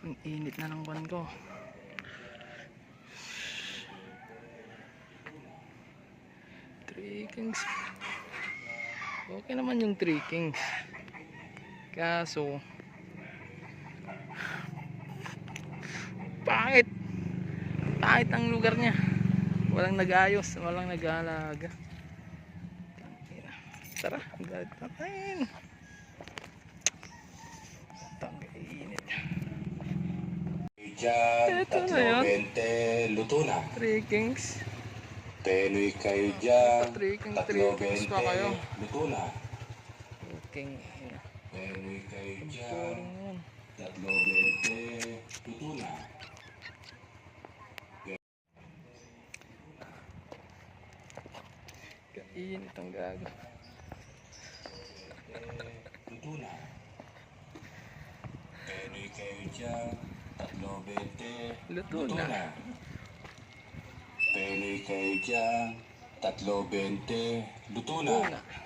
Ang init na ng buwan ko. Three Kings. Okay naman yung Three Kings. Kaso pangit. Pangit ang lugar niya. Walang nag-ayos, walang nag-aalaga. Tara, galit natin. Tangga-init. Ito na yun. 20, luto na. Three Kings. Penoy kayo dyan. Three Kings pa kayo. Luto na. King. Penoy kayo dyan. Boring yun. 20, luto na. Kainit ang gago. Luto na. Penoy kayo dyan. 20, Luto na. Penoy kayo dyan. 20, luto na. Luto na.